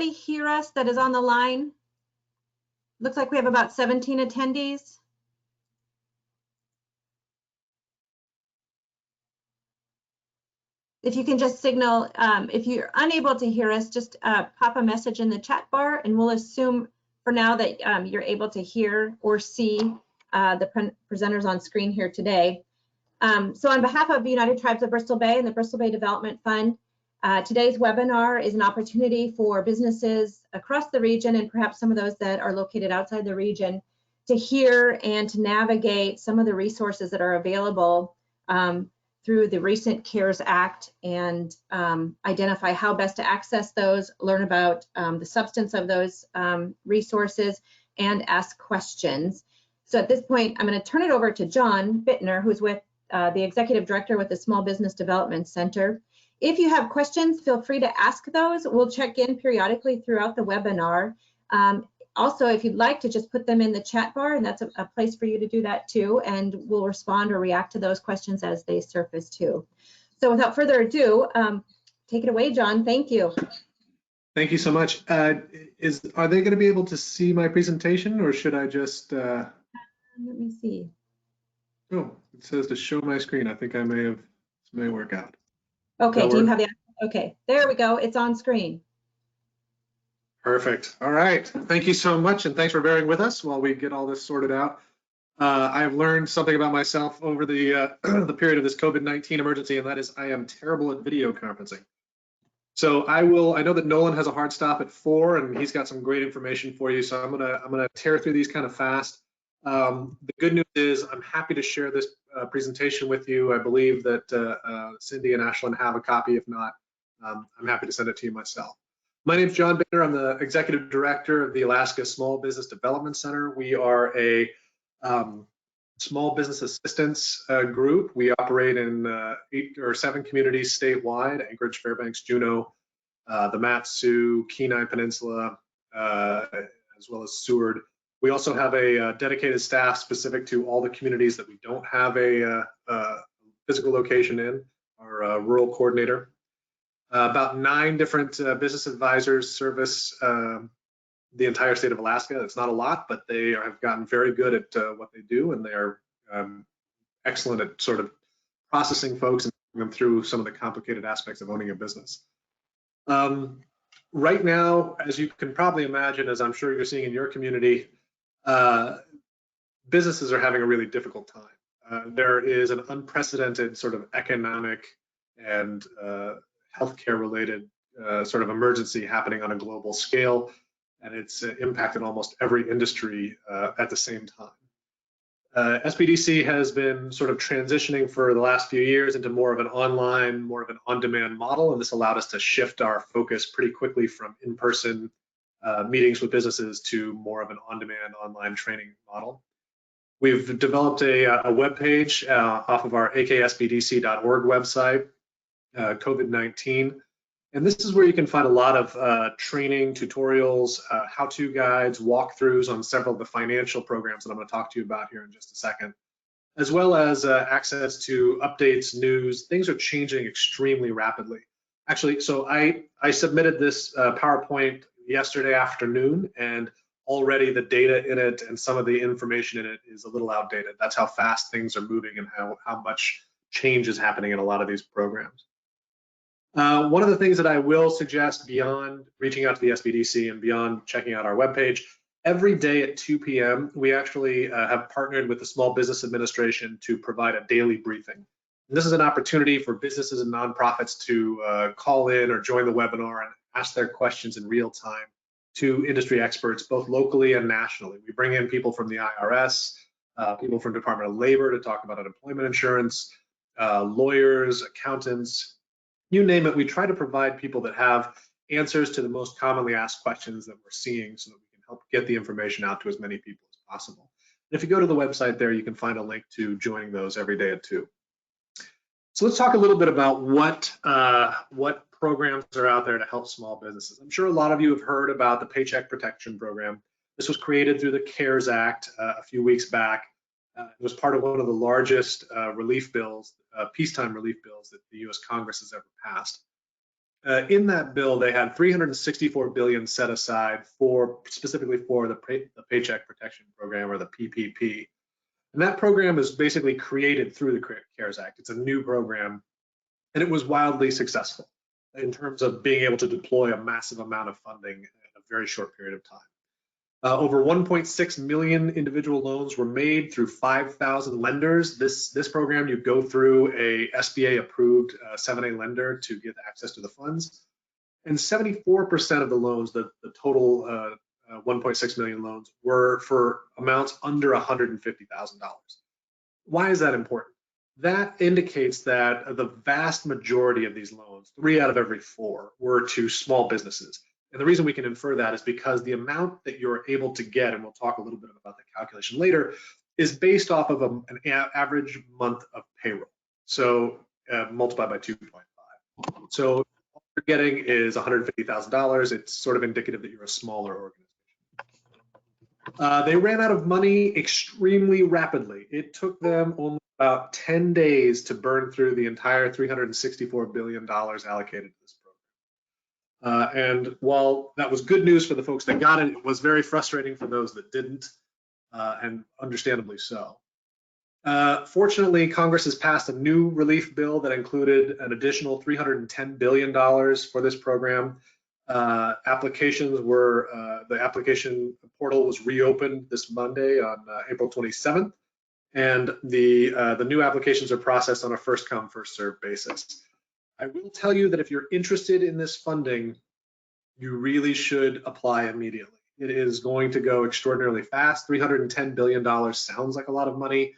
remotely hear us that is on the line? Looks like we have about 17 attendees. If you can just signal, if you're unable to hear us, just pop a message in the chat bar, and we'll assume for now that you're able to hear or see the presenters on screen here today. So on behalf of the United Tribes of Bristol Bay and the Bristol Bay Development Fund, today's webinar is an opportunity for businesses across the region, and perhaps some of those that are located outside the region, to hear and to navigate some of the resources that are available through the recent CARES Act, and identify how best to access those, learn about the substance of those resources, and ask questions. So at this point, I'm going to turn it over to John Bittner, who's with the Executive Director with the Small Business Development Center. If you have questions, feel free to ask those. We'll check in periodically throughout the webinar. Also, if you'd like to just put them in the chat bar, and that's a place for you to do that too, and we'll respond or react to those questions as they surface too. So without further ado, take it away, John. Thank you. Thank you so much. Are they going to be able to see my presentation, or should I just? Let me see. Oh, it says to show my screen. I think I this may work out. Okay, do you have the, okay, there we go. It's on screen. Perfect. All right. Thank you so much, and thanks for bearing with us while we get all this sorted out. I have learned something about myself over the the period of this COVID-19 emergency, and that is I am terrible at video conferencing. So I know that Nolan has a hard stop at 4, and he's got some great information for you. So I'm gonna tear through these kind of fast. The good news is I'm happy to share this presentation with you. I believe that Cindy and Ashlyn have a copy. If not, I'm happy to send it to you myself. My name is John Bittner. I'm the Executive Director of the Alaska Small Business Development Center. We are a small business assistance group. We operate in 8 or 7 communities statewide: Anchorage, Fairbanks, Juneau, the Mat-Su, Kenai Peninsula, as well as Seward. We also have a dedicated staff specific to all the communities that we don't have a physical location in, our rural coordinator. About 9 different business advisors service the entire state of Alaska. It's not a lot, but they have gotten very good at what they do, and they are excellent at sort of processing folks and taking them through some of the complicated aspects of owning a business. Right now, as you can probably imagine, as I'm sure you're seeing in your community, businesses are having a really difficult time. There is an unprecedented sort of economic and healthcare related sort of emergency happening on a global scale, and it's impacted almost every industry at the same time. SBDC has been sort of transitioning for the last few years into more of an online, more of an on-demand model, and this allowed us to shift our focus pretty quickly from in-person meetings with businesses to more of an on-demand online training model. We've developed a web page off of our aksbdc.org website, COVID-19, and this is where you can find a lot of training, tutorials, how-to guides, walkthroughs on several of the financial programs that I'm going to talk to you about here in just a second, as well as access to updates, news. Things are changing extremely rapidly. Actually, so I submitted this PowerPoint yesterday afternoon, and already the data in it and some of the information in it is a little outdated. That's how fast things are moving and how much change is happening in a lot of these programs. One of the things that I will suggest beyond reaching out to the SBDC and beyond checking out our webpage, every day at 2 p.m., we actually have partnered with the Small Business Administration to provide a daily briefing. And this is an opportunity for businesses and nonprofits to call in or join the webinar and ask their questions in real time to industry experts, both locally and nationally. We bring in people from the IRS, people from Department of Labor to talk about unemployment insurance, lawyers, accountants, you name it. We try to provide people that have answers to the most commonly asked questions that we're seeing so that we can help get the information out to as many people as possible. And if you go to the website there, you can find a link to joining those every day at 2. So let's talk a little bit about what programs are out there to help small businesses. I'm sure a lot of you have heard about the Paycheck Protection Program. This was created through the CARES Act a few weeks back. It was part of one of the largest relief bills, peacetime relief bills that the U.S. Congress has ever passed. in that bill, they had $364 billion set aside specifically for the Paycheck Protection Program, or the PPP. And that program is basically created through the CARES Act. It's a new program, and it was wildly successful in terms of being able to deploy a massive amount of funding in a very short period of time. Over 1.6 million individual loans were made through 5,000 lenders. This program, you go through a SBA-approved 7A lender to get access to the funds. And 74% of the loans, the total 1.6 million loans, were for amounts under $150,000. Why is that important? That indicates that the vast majority of these loans, 3 out of every 4, were to small businesses. And the reason we can infer that is because the amount that you're able to get, and we'll talk a little bit about the calculation later, is based off of an average month of payroll. So multiplied by 2.5. So all you're getting is $150,000. It's sort of indicative that you're a smaller organization. They ran out of money extremely rapidly. It took them only about 10 days to burn through the entire $364 billion allocated to this program. And while that was good news for the folks that got it, it was very frustrating for those that didn't, and understandably so. Fortunately, Congress has passed a new relief bill that included an additional $310 billion for this program. Applications were, the application portal was reopened this Monday on April 27th, and the new applications are processed on a first come, first served basis. I will tell you that if you're interested in this funding, you really should apply immediately. It is going to go extraordinarily fast. $310 billion sounds like a lot of money,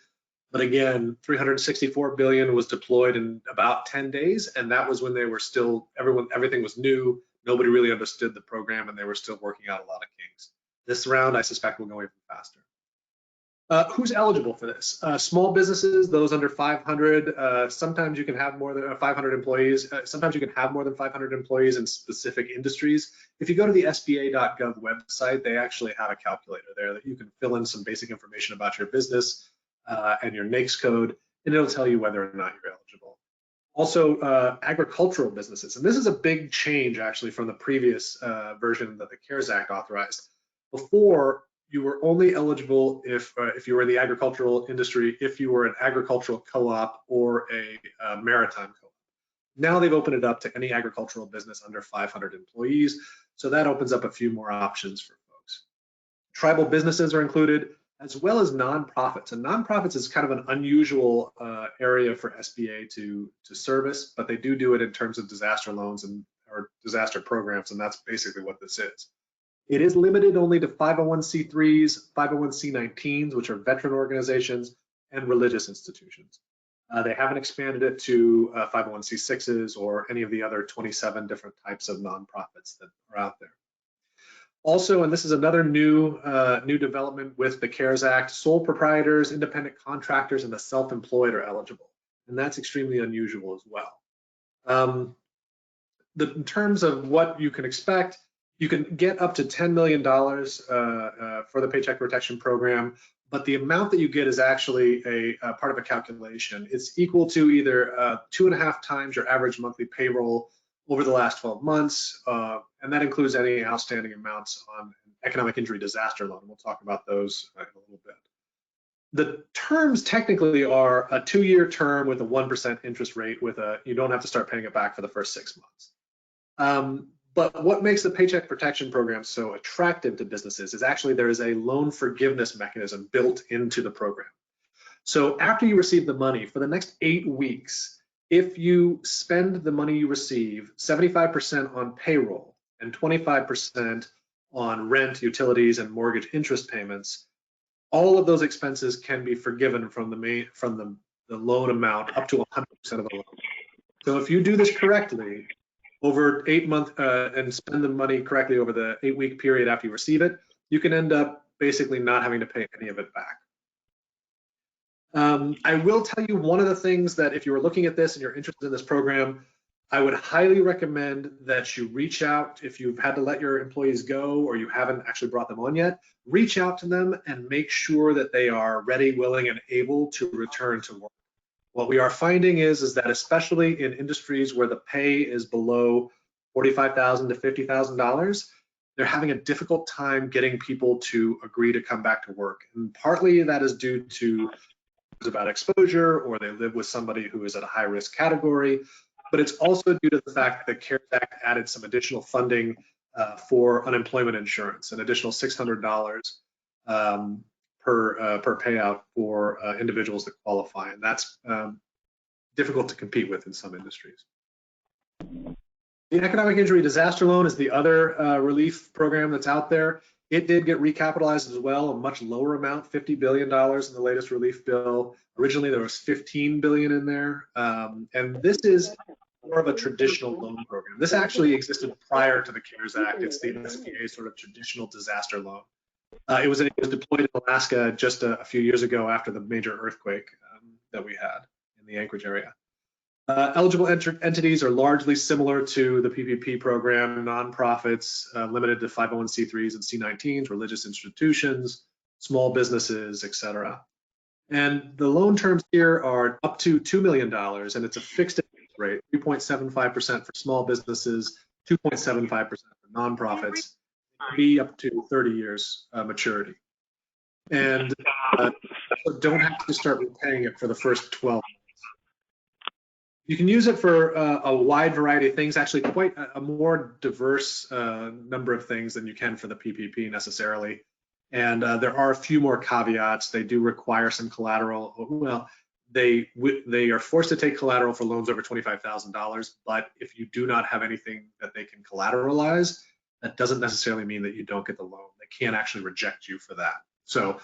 but again, $364 billion was deployed in about 10 days, and that was when they were still, everything was new. Nobody really understood the program, and they were still working out a lot of kinks. This round, I suspect, will go even faster. Who's eligible for this? Small businesses, those under 500. Sometimes you can have more than 500 employees. Sometimes you can have more than 500 employees in specific industries. If you go to the SBA.gov website, they actually have a calculator there that you can fill in some basic information about your business and your NAICS code, and it'll tell you whether or not you're eligible. Also, agricultural businesses, and this is a big change actually from the previous version that the CARES Act authorized. Before, you were only eligible if you were in the agricultural industry, if you were an agricultural co-op or a maritime co-op. Now they've opened it up to any agricultural business under 500 employees, so that opens up a few more options for folks. Tribal businesses are included, as well as nonprofits. And nonprofits is kind of an unusual area for SBA to service, but they do it in terms of disaster loans or disaster programs, and that's basically what this is. It is limited only to 501c3s, 501c19s, which are veteran organizations, and religious institutions. They haven't expanded it to 501c6s or any of the other 27 different types of nonprofits that are out there. Also, and this is another new development with the CARES Act, sole proprietors, independent contractors, and the self-employed are eligible, and that's extremely unusual as well. In terms of what you can expect, you can get up to $10 million for the Paycheck Protection Program, but the amount that you get is actually a part of a calculation. It's equal to either 2.5 times your average monthly payroll over the last 12 months, and that includes any outstanding amounts on economic injury disaster loan. We'll talk about those in a little bit. The terms technically are a 2-year term with a 1% interest rate you don't have to start paying it back for the first 6 months. But what makes the Paycheck Protection Program so attractive to businesses is actually there is a loan forgiveness mechanism built into the program. So after you receive the money, for the next 8 weeks, if you spend the money you receive 75% on payroll and 25% on rent, utilities, and mortgage interest payments, all of those expenses can be forgiven from the loan amount up to 100% of the loan. So if you do this correctly, over 8 months and spend the money correctly over the 8-week period after you receive it, you can end up basically not having to pay any of it back. I will tell you one of the things that if you were looking at this and you're interested in this program, I would highly recommend that you reach out if you've had to let your employees go or you haven't actually brought them on yet. Reach out to them and make sure that they are ready, willing, and able to return to work. What we are finding is that especially in industries where the pay is below $45,000 to $50,000, they're having a difficult time getting people to agree to come back to work. And partly that is due to about exposure, or they live with somebody who is at a high risk category, but it's also due to the fact that the CARES Act added some additional funding for unemployment insurance, an additional $600 per payout for individuals that qualify, and that's difficult to compete with in some industries. The economic injury disaster loan is the other relief program that's out there. It did get recapitalized as well, a much lower amount, $50 billion in the latest relief bill. Originally, there was $15 billion in there. And this is more of a traditional loan program. This actually existed prior to the CARES Act. It's the SBA's sort of traditional disaster loan. It was deployed in Alaska just a few years ago after the major earthquake that we had in the Anchorage area. Eligible entities are largely similar to the PPP program, nonprofits, limited to 501c3s and C19s, religious institutions, small businesses, etc. And the loan terms here are up to $2 million, and it's a fixed interest rate, 3.75% for small businesses, 2.75% for nonprofits, be up to 30 years maturity. And don't have to start repaying it for the first 12 months. You can use it for a wide variety of things, actually quite a more diverse number of things than you can for the PPP necessarily. And there are a few more caveats. They do require some collateral. Well, they are forced to take collateral for loans over $25,000, but if you do not have anything that they can collateralize, that doesn't necessarily mean that you don't get the loan. They can't actually reject you for that. So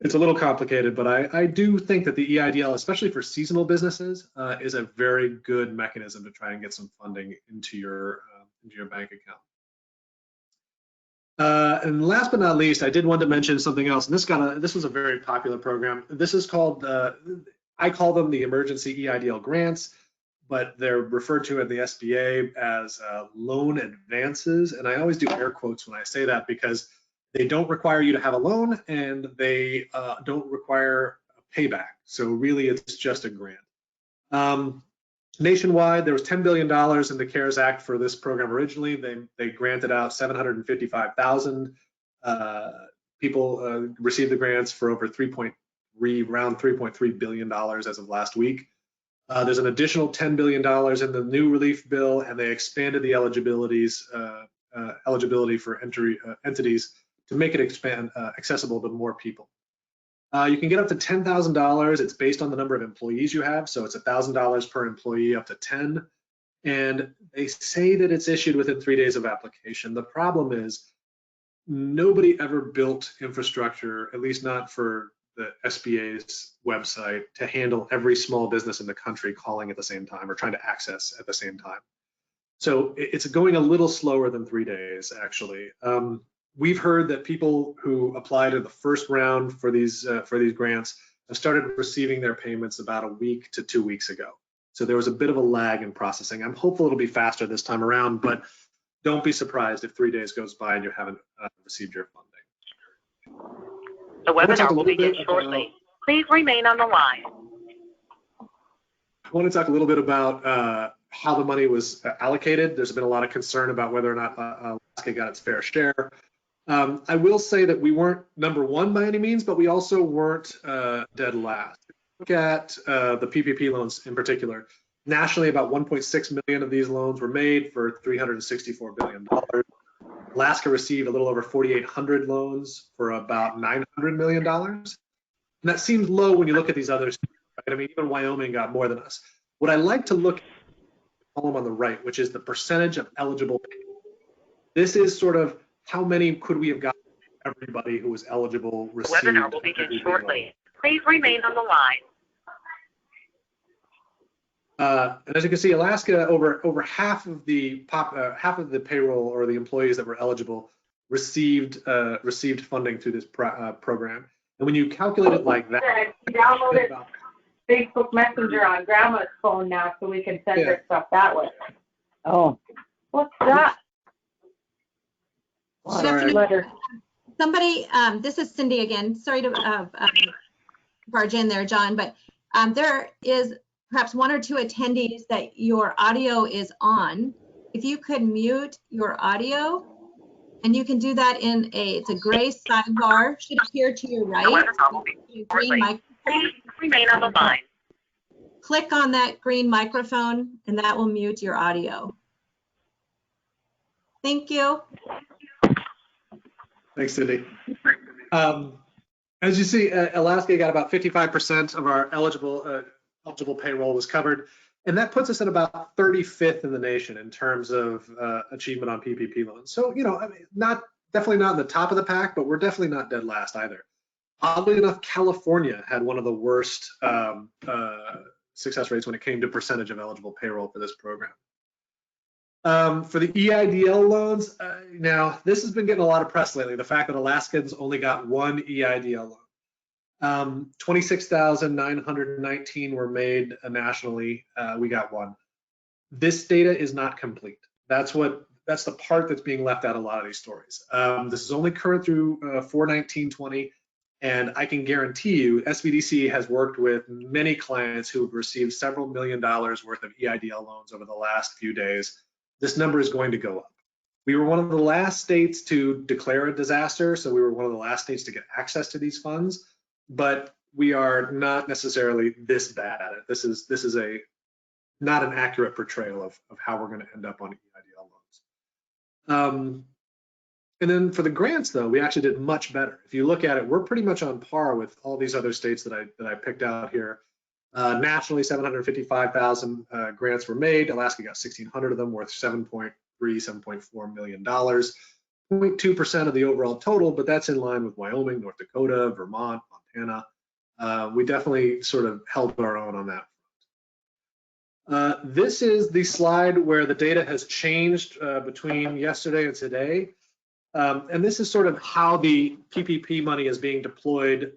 it's a little complicated, but I do think that the EIDL, especially for seasonal businesses, is a very good mechanism to try and get some funding into your bank account. And last but not least, I did want to mention something else, and this was a very popular program. This is called, I call them the emergency EIDL grants, but they're referred to at the SBA as loan advances, and I always do air quotes when I say that because they don't require you to have a loan, and they don't require a payback. So really, it's just a grant. Nationwide, there was $10 billion in the CARES Act for this program originally. They granted out 755,000 people received the grants for over around $3.3 billion as of last week. There's an additional $10 billion in the new relief bill, and they expanded the eligibility for entities to make it accessible to more people. You can get up to $10,000. It's based on the number of employees you have, so it's $1,000 per employee up to 10. And they say that it's issued within 3 days of application. The problem is nobody ever built infrastructure, at least not for the SBA's website, to handle every small business in the country calling at the same time or trying to access at the same time. So it's going a little slower than 3 days, actually. We've heard that people who applied to the first round for these grants have started receiving their payments about a week to 2 weeks ago. So there was a bit of a lag in processing. I'm hopeful it'll be faster this time around, but don't be surprised if 3 days goes by and you haven't received your funding. The webinar will begin shortly. Please remain on the line. I want to talk a little bit about how the money was allocated. There's been a lot of concern about whether or not Alaska got its fair share. I will say that we weren't number one by any means, but we also weren't dead last. Look at the PPP loans in particular. Nationally, about 1.6 million of these loans were made for $364 billion. Alaska received a little over 4,800 loans for about $900 million. And that seems low when you look at these others. Right? I mean, even Wyoming got more than us. What I like to look at the column on the right, which is the percentage of eligible people. This is sort of how many could we have gotten everybody who was eligible received. The webinar will begin shortly. Please remain on the line. And as you can see, Alaska, over half of the payroll or the employees that were eligible received funding through this program. And when you calculate it like that, downloaded Facebook Messenger on Grandma's phone now, so we can send her stuff that way. Oh, What's that? Sorry. Letter. Somebody, this is Cindy again. Sorry to barge in there, John, but there is perhaps one or two attendees that your audio is on. if you could mute your audio, and you can do that it's a gray sidebar, should appear to your right. Green microphone. Please remain on the line. Click on that green microphone, and that will mute your audio. Thank you. Thanks, Cindy. As you see, Alaska got about 55% of our eligible payroll was covered, and that puts us at about 35th in the nation in terms of achievement on PPP loans. So, you know, I mean, definitely not in the top of the pack, but we're definitely not dead last either. Oddly enough, California had one of the worst success rates when it came to percentage of eligible payroll for this program. For the EIDL loans, now this has been getting a lot of press lately, the fact that Alaskans only got one EIDL loan. 26,919 were made nationally, we got one. This data is not complete. That's the part that's being left out of a lot of these stories. This is only current through 4/19/20, and I can guarantee you SBDC has worked with many clients who have received several $1 million worth of EIDL loans over the last few days. This number is going to go up. We were one of the last states to declare a disaster, so we were one of the last states to get access to these funds, but we are not necessarily this bad at it. This is not an accurate portrayal of how we're going to end up on EIDL loans. And then for the grants, though, we actually did much better. If you look at it, we're pretty much on par with all these other states that I picked out here. Nationally, 755,000 grants were made. Alaska got 1,600 of them, worth $7.4 million. 0.2% of the overall total, but that's in line with Wyoming, North Dakota, Vermont, Montana. We definitely sort of held our own on that. This is the slide where the data has changed between yesterday and today. And this is sort of how the PPP money is being deployed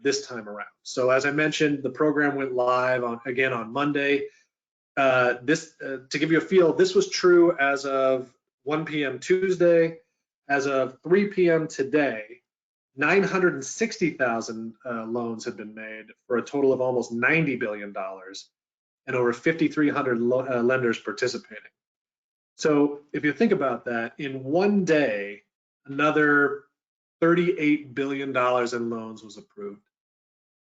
this time around. So as I mentioned, the program went live again on Monday. To give you a feel, this was true as of 1 p.m. Tuesday. As of 3 p.m. today, 960,000 loans have been made for a total of almost $90 billion and over 5,300 lenders participating. So if you think about that, in one day, another $38 billion in loans was approved.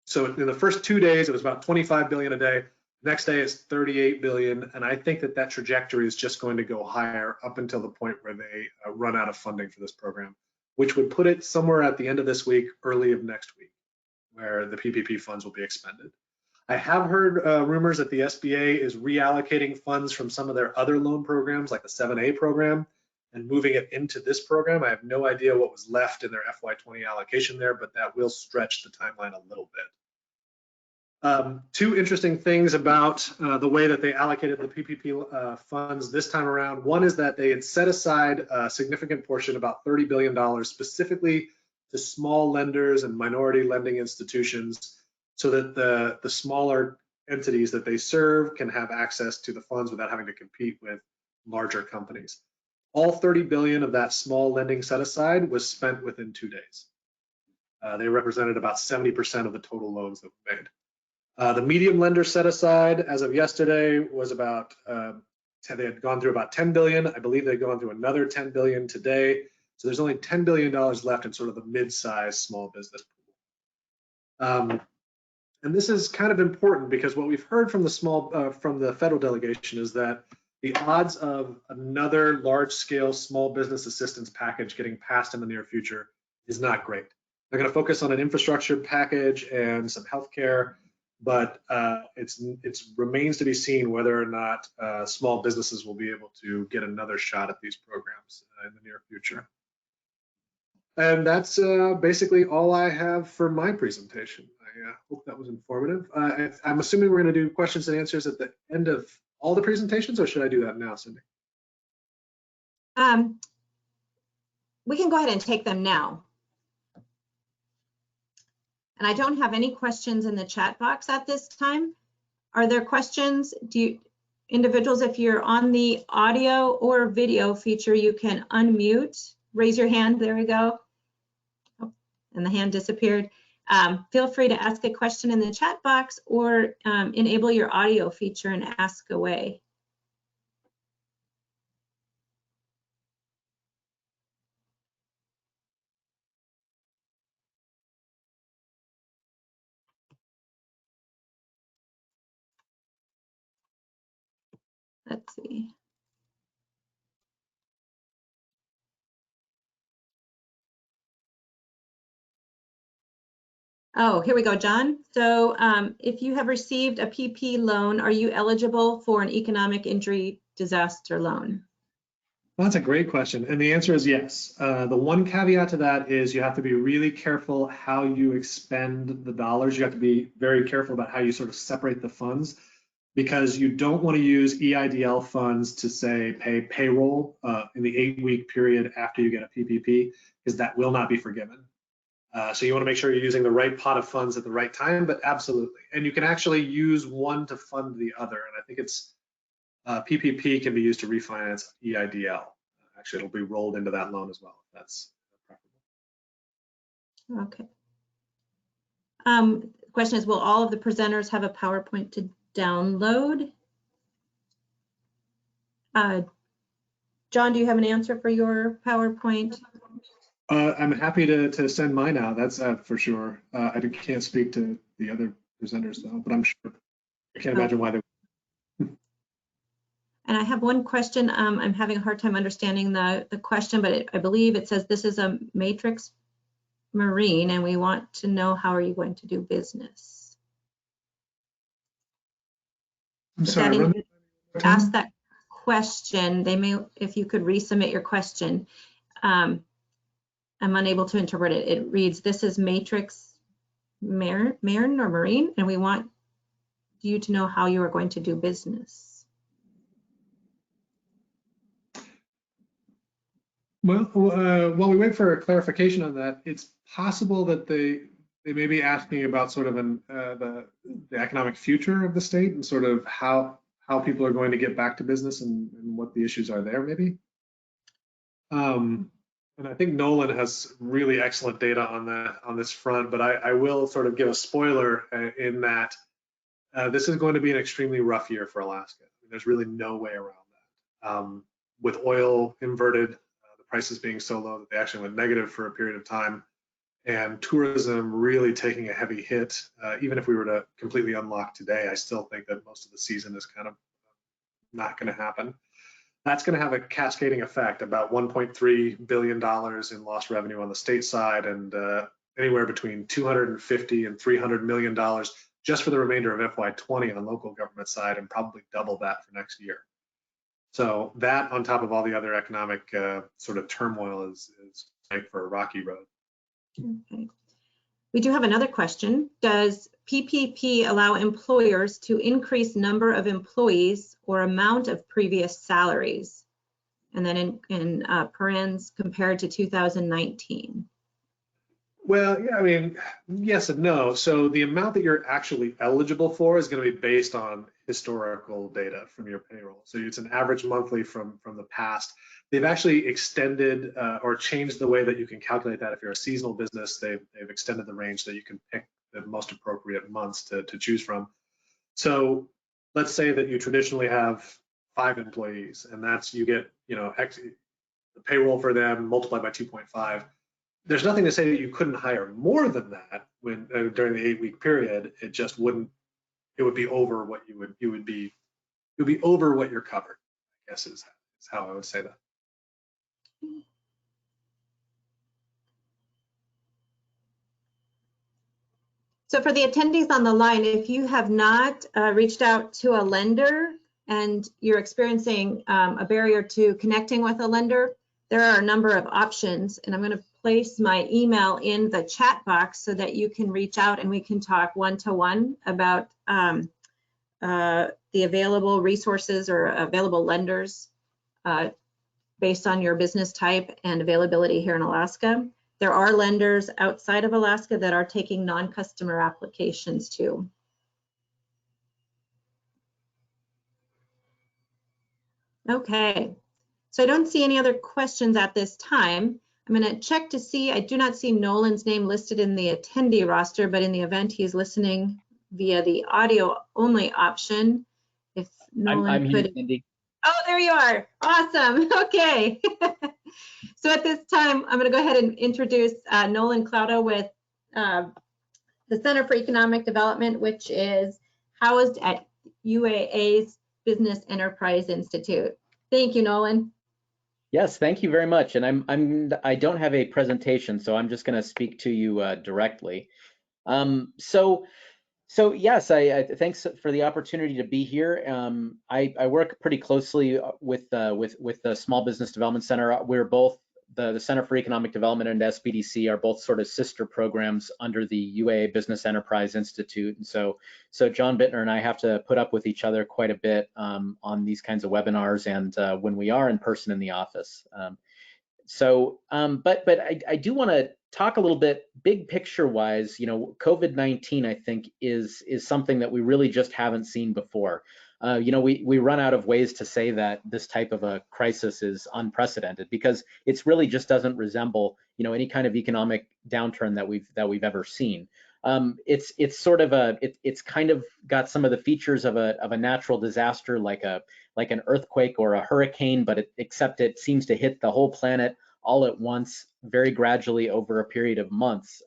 So in the first 2 days, it was about 25 billion a day. Next day it's 38 billion. And I think that trajectory is just going to go higher up until the point where they run out of funding for this program, which would put it somewhere at the end of this week, early of next week, where the PPP funds will be expended. I have heard rumors that the SBA is reallocating funds from some of their other loan programs, like the 7A program, and moving it into this program. I have no idea what was left in their FY20 allocation there, but that will stretch the timeline a little bit. Two interesting things about the way that they allocated the PPP funds this time around. One is that they had set aside a significant portion, about $30 billion, specifically to small lenders and minority lending institutions, so that the smaller entities that they serve can have access to the funds without having to compete with larger companies. All 30 billion of that small lending set aside was spent within 2 days. They represented about 70% of the total loans that were made. The medium lender set aside as of yesterday was about, they had gone through about 10 billion. I believe they've gone through another 10 billion today. So there's only $10 billion left in sort of the mid-sized small business pool. And this is kind of important because what we've heard from the federal delegation is that the odds of another large-scale small business assistance package getting passed in the near future is not great. They're going to focus on an infrastructure package and some healthcare, but it remains to be seen whether or not small businesses will be able to get another shot at these programs in the near future. And that's basically all I have for my presentation. I hope that was informative. I'm assuming we're going to do questions and answers at the end of all the presentations, or should I do that now, Cindy? We can go ahead and take them now. And I don't have any questions in the chat box at this time. Are there questions? Individuals, if you're on the audio or video feature, you can unmute, raise your hand, there we go. Oh, and the hand disappeared. Feel free to ask a question in the chat box or enable your audio feature and ask away. see. Oh, here we go, John. So if you have received a PP loan, are you eligible for an economic injury disaster loan? Well, that's a great question. And the answer is yes. The one caveat to that is you have to be really careful how you expend the dollars. You have to be very careful about how you sort of separate the funds, because you don't want to use EIDL funds to say pay payroll in the 8-week period after you get a PPP, because that will not be forgiven. So you want to make sure you're using the right pot of funds at the right time, but absolutely. And you can actually use one to fund the other. And I think it's PPP can be used to refinance EIDL. Actually, it'll be rolled into that loan as well, if that's preferable. Okay. The question is, will all of the presenters have a PowerPoint to download? John, do you have an answer for your PowerPoint? I'm happy to send mine out. That's for sure. I can't speak to the other presenters though, but I'm sure. I can't imagine why they. And I have one question. I'm having a hard time understanding the question, but I believe it says this is a matrix marine, and we want to know how are you going to do business. I'm sorry. Ask that question. They may, if you could resubmit your question. I'm unable to interpret it. It reads, this is matrix marine or marine, and we want you to know how you are going to do business. Well, while we wait for a clarification on that, it's possible that they may be asking about sort of the economic future of the state and sort of how people are going to get back to business and what the issues are there, maybe. And I think Nolan has really excellent data on this front, but I will sort of give a spoiler in that this is going to be an extremely rough year for Alaska. There's really no way around that. With oil inverted, the prices being so low that they actually went negative for a period of time, and tourism really taking a heavy hit. Even if we were to completely unlock today, I still think that most of the season is kind of not going to happen. That's going to have a cascading effect, about $1.3 billion in lost revenue on the state side, and anywhere between $250 and $300 million just for the remainder of FY20 on local government side, and probably double that for next year. So that, on top of all the other economic sort of turmoil, is like for a rocky road. Okay. We do have another question. Does PPP allow employers to increase number of employees or amount of previous salaries? And then in parens compared to 2019. Well, yeah, I mean, yes and no. So the amount that you're actually eligible for is going to be based on historical data from your payroll. So it's an average monthly from the past. They've actually extended or changed the way that you can calculate that. If you're a seasonal business, they've extended the range that you can pick the most appropriate months to choose from. So let's say that you traditionally have 5 employees, and that's, you get, the payroll for them multiplied by 2.5. There's nothing to say that you couldn't hire more than that when during the 8-week period. It just wouldn't. It would be over what you would. It would be over what you're covered, I guess is how I would say that. So for the attendees on the line, if you have not reached out to a lender and you're experiencing a barrier to connecting with a lender, there are a number of options, and I'm going to place my email in the chat box so that you can reach out and we can talk one-to-one about the available resources or available lenders based on your business type and availability here in Alaska. There are lenders outside of Alaska that are taking non-customer applications too. Okay, so I don't see any other questions at this time. I'm going to check to see. I do not see Nolan's name listed in the attendee roster, but in the event he's listening via the audio only option, if Nolan I'm could. here, Cindy. Oh, there you are. Awesome. Okay. So at this time, I'm going to go ahead and introduce Nolan Klouda with the Center for Economic Development, which is housed at UAA's Business Enterprise Institute. Thank you, Nolan. Yes, thank you very much. And I don't have a presentation, so I'm just going to speak to you directly. So yes, I thanks for the opportunity to be here. I work pretty closely with the Small Business Development Center. We're both the Center for Economic Development and SBDC are both sort of sister programs under the UAA Business Enterprise Institute. And so John Bittner and I have to put up with each other quite a bit on these kinds of webinars and when we are in person in the office. But I do want to talk a little bit big picture wise. You know, COVID-19 I think is something that we really just haven't seen before. You know, we run out of ways to say that this type of a crisis is unprecedented because it's really just doesn't resemble, you know, any kind of economic downturn that we've ever seen. It's sort of it's kind of got some of the features of a natural disaster like an earthquake or a hurricane, but except it seems to hit the whole planet all at once, very gradually over a period of months.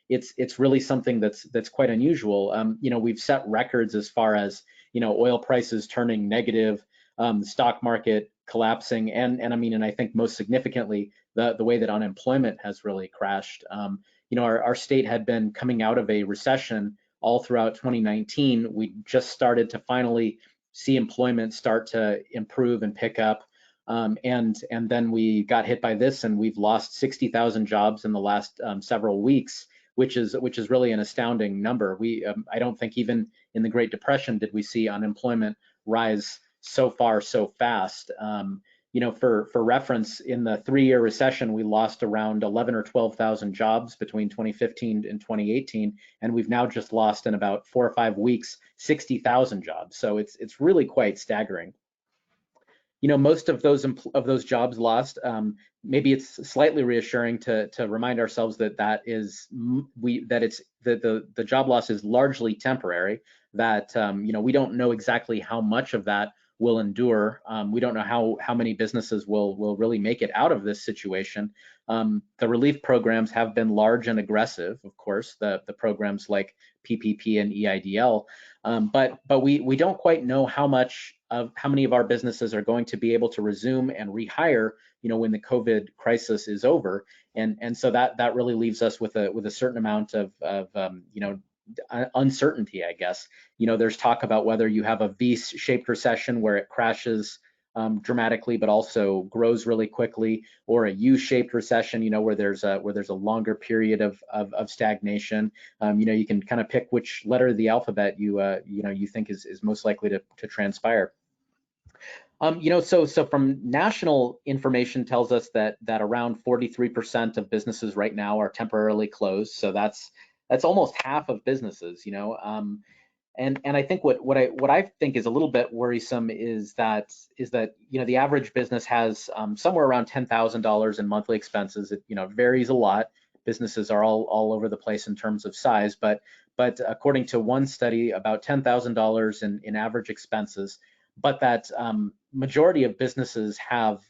It's really something that's quite unusual. You know, we've set records as far as, you know, oil prices turning negative, the stock market collapsing, and I think most significantly the way that unemployment has really crashed. You know, our state had been coming out of a recession all throughout 2019. We just started to finally see employment start to improve and pick up. And then we got hit by this, and we've lost 60,000 jobs in the last several weeks, which is really an astounding number. I don't think even in the Great Depression did we see unemployment rise so far so fast. You know, for reference, in the 3-year recession, we lost around 11 or 12,000 jobs between 2015 and 2018, and we've now just lost in about 4 or 5 weeks 60,000 jobs. So it's really quite staggering. You know, most of those jobs lost. Maybe it's slightly reassuring to remind ourselves that the job loss is largely temporary. That you know, we don't know exactly how much of that will endure. We don't know how many businesses will really make it out of this situation. The relief programs have been large and aggressive, of course, the programs like PPP and EIDL, but we don't quite know how many of our businesses are going to be able to resume and rehire, you know, when the COVID crisis is over, and so that really leaves us with a certain amount of you know, uncertainty, I guess. You know, there's talk about whether you have a V-shaped recession where it crashes dramatically but also grows really quickly, or a U-shaped recession, you know, where there's a longer period of stagnation. You know, you can kind of pick which letter of the alphabet you think is most likely to transpire. You know, so from national information tells us that around 43% of businesses right now are temporarily closed. So that's almost half of businesses, you know. And I think what I think is a little bit worrisome is that you know, the average business has somewhere around $10,000 in monthly expenses. It, you know, varies a lot. Businesses are all over the place in terms of size, but according to one study, about $10,000 in average expenses. But that majority of businesses have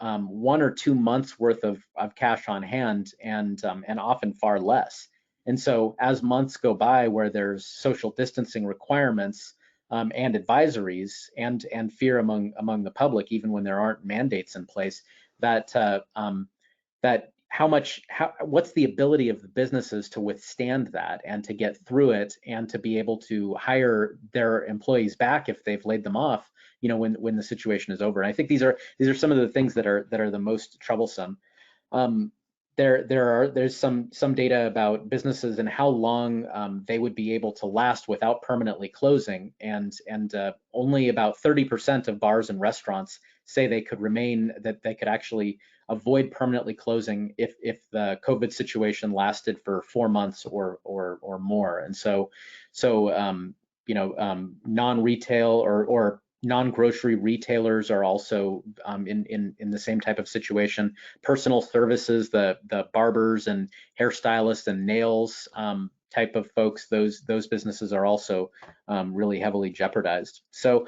1 or 2 months worth of cash on hand, and often far less. And so as months go by where there's social distancing requirements and advisories and fear among the public, even when there aren't mandates in place, that what's the ability of the businesses to withstand that and to get through it and to be able to hire their employees back if they've laid them off, you know, when the situation is over. And I think these are some of the things that are the most troublesome. There's some data about businesses and how long they would be able to last without permanently closing, and only about 30% of bars and restaurants say they could remain, that they could actually avoid permanently closing if the COVID situation lasted for 4 months or more. And so you know, non-retail or non-grocery retailers are also in the same type of situation. Personal services, the barbers and hairstylists and nails type of folks, those businesses are also really heavily jeopardized. So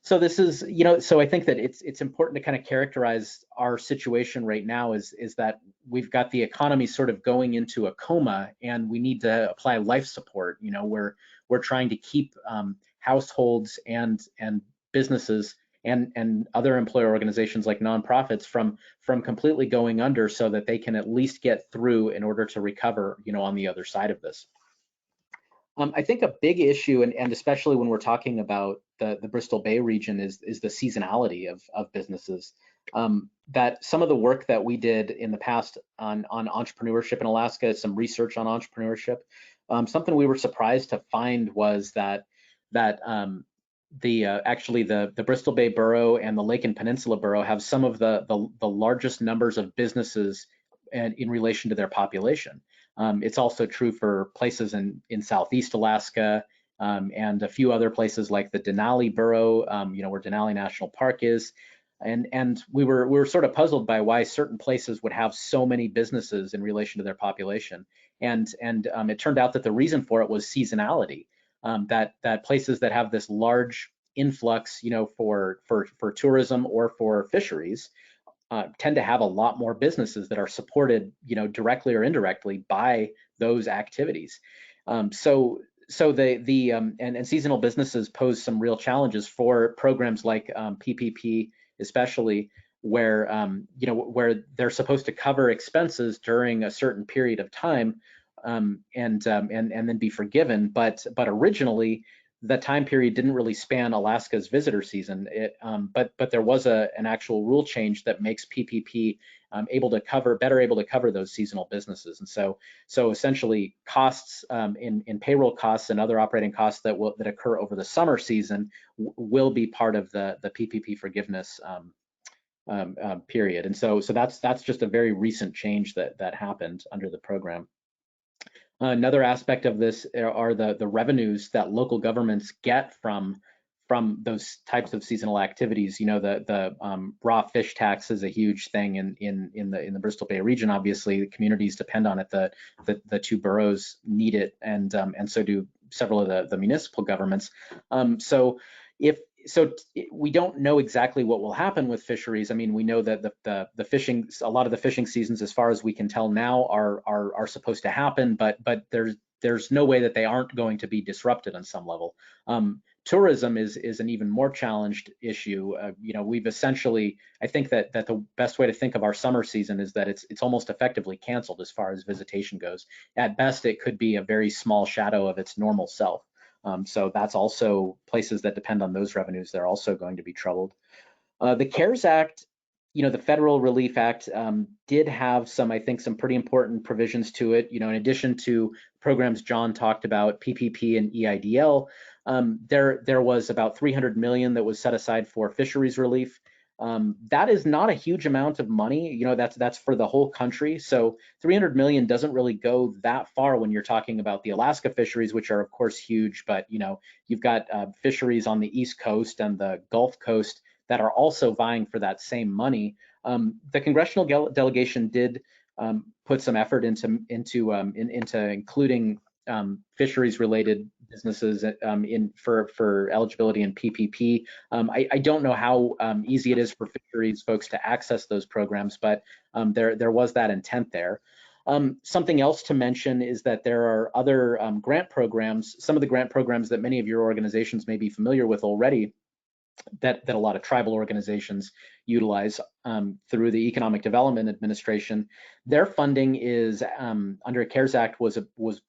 this is, you know, so I think that it's important to kind of characterize our situation right now is that we've got the economy sort of going into a coma, and we need to apply life support. You know, we're trying to keep households and businesses and other employer organizations like nonprofits from completely going under, so that they can at least get through in order to recover, on the other side of this. I think a big issue, and especially when we're talking about the Bristol Bay region, is the seasonality of businesses. That some of the work that we did in the past on entrepreneurship in Alaska, some research on entrepreneurship, something we were surprised to find was that actually the Bristol Bay Borough and the Lake and Peninsula Borough have some of the largest numbers of businesses in relation to their population. It's also true for places in Southeast Alaska and a few other places like the Denali Borough, where Denali National Park is. And we were sort of puzzled by why certain places would have so many businesses in relation to their population. And it turned out that the reason for it was seasonality. That places that have this large influx, for tourism or for fisheries, tend to have a lot more businesses that are supported, directly or indirectly by those activities. So the seasonal businesses pose some real challenges for programs like PPP, especially where where they're supposed to cover expenses during a certain period of time, and then be forgiven. But originally, the time period didn't really span Alaska's visitor season. But there was an actual rule change that makes PPP better able to cover those seasonal businesses. And so essentially costs in payroll costs and other operating costs that occur over the summer season will be part of the PPP forgiveness period. And so that's just a very recent change that happened under the program. Another aspect of this are the revenues that local governments get from those types of seasonal activities. The raw fish tax is a huge thing in the Bristol Bay region. Obviously, the communities depend on it. The two boroughs need it, and so do several of the municipal governments. So we don't know exactly what will happen with fisheries. I mean, we know that the fishing, a lot of the fishing seasons, as far as we can tell now, are supposed to happen, but there's no way that they aren't going to be disrupted on some level. Tourism is an even more challenged issue. We've essentially, I think that the best way to think of our summer season is that it's almost effectively canceled as far as visitation goes. At best, it could be a very small shadow of its normal self. So that's also places that depend on those revenues. They're also going to be troubled. The CARES Act, the Federal Relief Act, did have some pretty important provisions to it. In addition to programs John talked about, PPP and EIDL, there was about $300 million that was set aside for fisheries relief. That is not a huge amount of money. That's for the whole country. So 300 million doesn't really go that far when you're talking about the Alaska fisheries, which are of course huge, but you've got fisheries on the East Coast and the Gulf Coast that are also vying for that same money. The congressional delegation did put some effort into including fisheries-related businesses for eligibility in PPP. I don't know how easy it is for fisheries folks to access those programs, but there was that intent there. Something else to mention is that there are other grant programs, some of the grant programs that many of your organizations may be familiar with already, that a lot of tribal organizations utilize through the Economic Development Administration. Their funding is under CARES Act was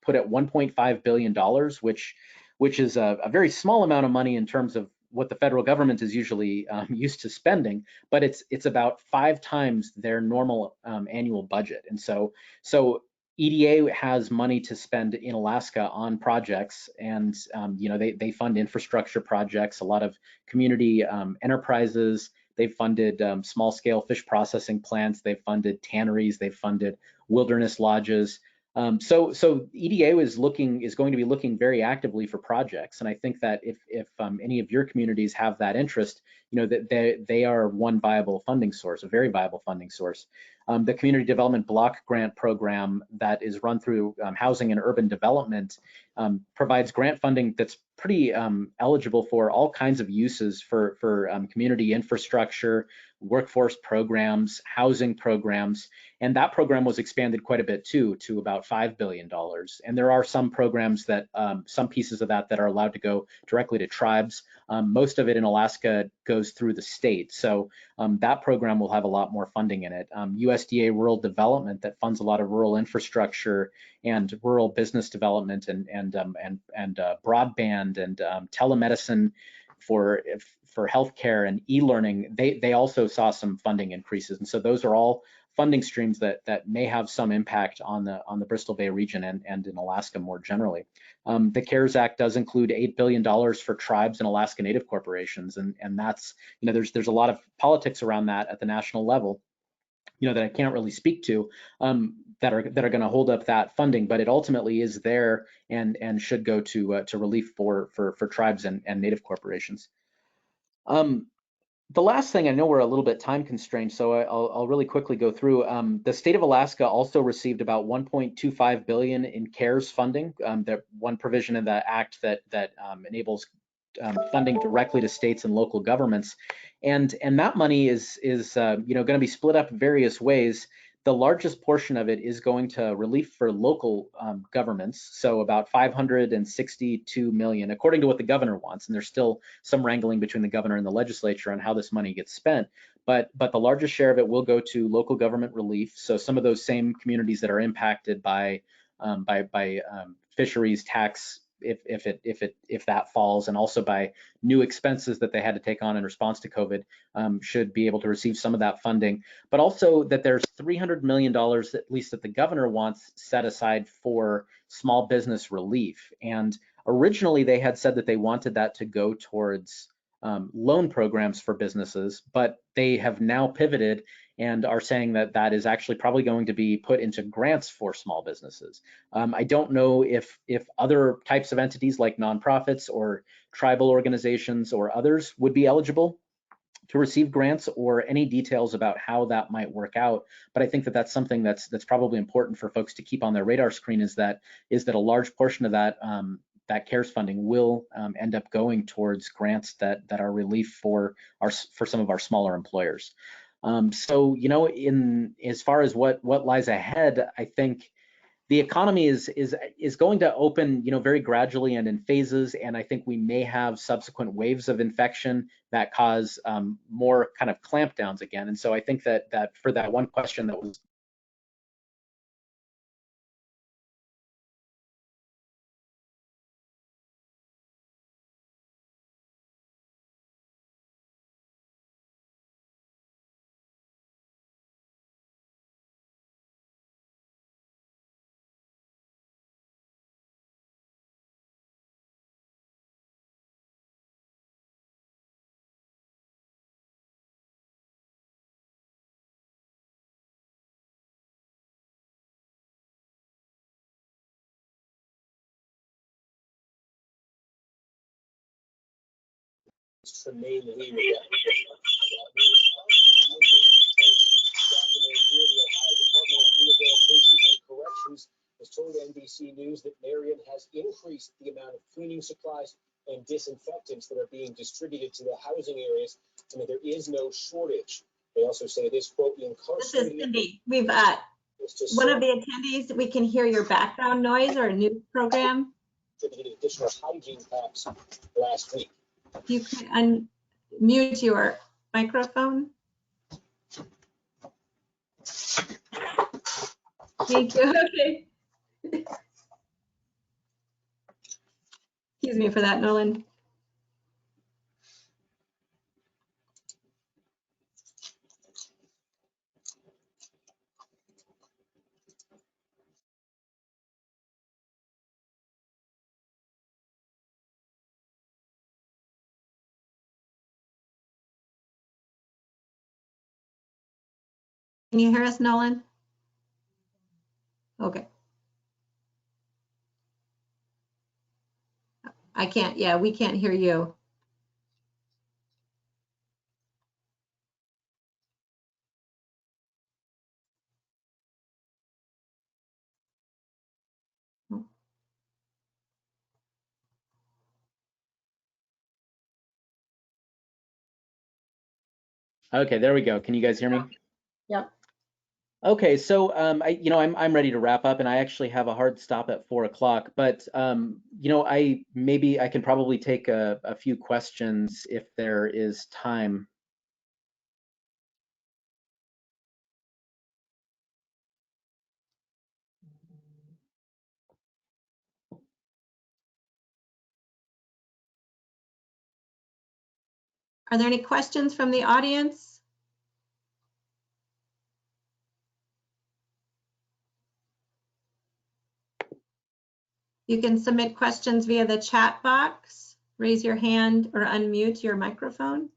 put at $1.5 billion, which is a very small amount of money in terms of what the federal government is usually used to spending, but it's about 5 times their normal annual budget. And so EDA has money to spend in Alaska on projects, and they fund infrastructure projects, a lot of community enterprises. They've funded small-scale fish processing plants. They've funded tanneries. They've funded wilderness lodges. So EDA is going to be looking very actively for projects, and I think that if any of your communities have that interest, that they are one viable funding source, a very viable funding source. The Community Development Block Grant Program that is run through Housing and Urban Development provides grant funding that's pretty eligible for all kinds of uses for community infrastructure, workforce programs, housing programs, and that program was expanded quite a bit too, to about $5 billion. And there are some programs that, some pieces of that are allowed to go directly to tribes. Most of it in Alaska goes through the state. So that program will have a lot more funding in it. USDA Rural Development that funds a lot of rural infrastructure and rural business development and broadband and telemedicine for healthcare and e-learning. They also saw some funding increases, and so those are all funding streams that may have some impact on the Bristol Bay region and in Alaska more generally. The CARES Act does include $8 billion for tribes and Alaska Native corporations, and that's, you know, there's a lot of politics around that at the national level, you know, that I can't really speak to, that are going to hold up that funding, but it ultimately is there and should go to relief for tribes and Native corporations. The last thing, I know we're a little bit time constrained, so I'll really quickly go through. The state of Alaska also received about $1.25 billion in CARES funding. That one provision in the act that enables funding directly to states and local governments, and that money is you know, going to be split up various ways. The largest portion of it is going to relief for local governments, so about $562 million, according to what the governor wants. And there's still some wrangling between the governor and the legislature on how this money gets spent. But the largest share of it will go to local government relief. So some of those same communities that are impacted by fisheries tax, if that falls, and also by new expenses that they had to take on in response to COVID, should be able to receive some of that funding. But also that there's $300 million, at least that the governor wants, set aside for small business relief. And originally they had said that they wanted that to go towards loan programs for businesses, but they have now pivoted and are saying that that is actually probably going to be put into grants for small businesses. I don't know if other types of entities like nonprofits or tribal organizations or others would be eligible to receive grants, or any details about how that might work out. But I think that that's something that's probably important for folks to keep on their radar screen, is that a large portion of that that CARES funding will end up going towards grants that are relief for some of our smaller employers. So, you know, as far as what lies ahead, I think the economy is going to open, you know, very gradually and in phases, and I think we may have subsequent waves of infection that cause more kind of clampdowns again. And so I think that for that one question that was Tremaine Lee with that. The Ohio Department of Rehabilitation and Corrections has told NBC News that Marion has increased the amount of cleaning supplies and disinfectants that are being distributed to the housing areas, and that there is no shortage. They also say this, quote, incarcerated. This is Cindy. We've one of the attendees, we can hear your background noise or a news program. Distributed additional hygiene packs last week. If you could unmute your microphone. Thank you. Okay. Excuse me for that, Nolan. Can you hear us, Nolan? Okay. I can't, yeah, we can't hear you. Okay, there we go. Can you guys hear me? Yep. Okay, so I'm ready to wrap up, and I actually have a hard stop at 4 o'clock. But maybe I can probably take a few questions if there is time. Are there any questions from the audience? You can submit questions via the chat box, raise your hand or unmute your microphone.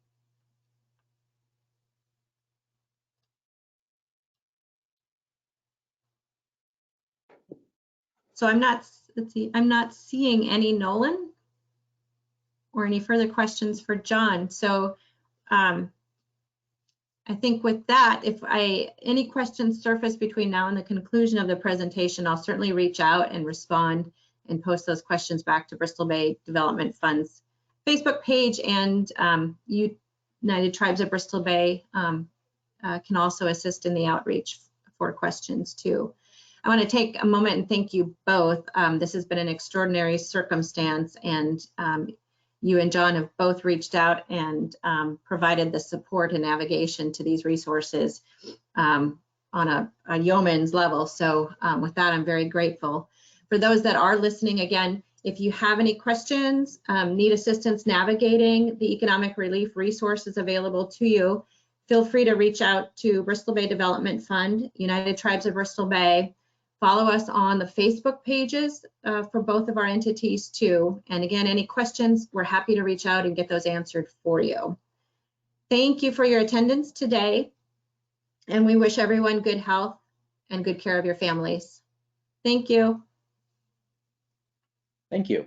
So I'm not seeing any Nolan or any further questions for John. So I think with that, if any questions surface between now and the conclusion of the presentation, I'll certainly reach out and respond and post those questions back to Bristol Bay Development Fund's Facebook page, and United Tribes of Bristol Bay can also assist in the outreach for questions too. I want to take a moment and thank you both. This has been an extraordinary circumstance, and you and John have both reached out and provided the support and navigation to these resources on a yeoman's level. So with that, I'm very grateful. For those that are listening, again, if you have any questions, need assistance navigating the economic relief resources available to you, feel free to reach out to Bristol Bay Development Fund, United Tribes of Bristol Bay. Follow us on the Facebook pages for both of our entities too. And again, any questions, we're happy to reach out and get those answered for you. Thank you for your attendance today. And we wish everyone good health and good care of your families. Thank you. Thank you.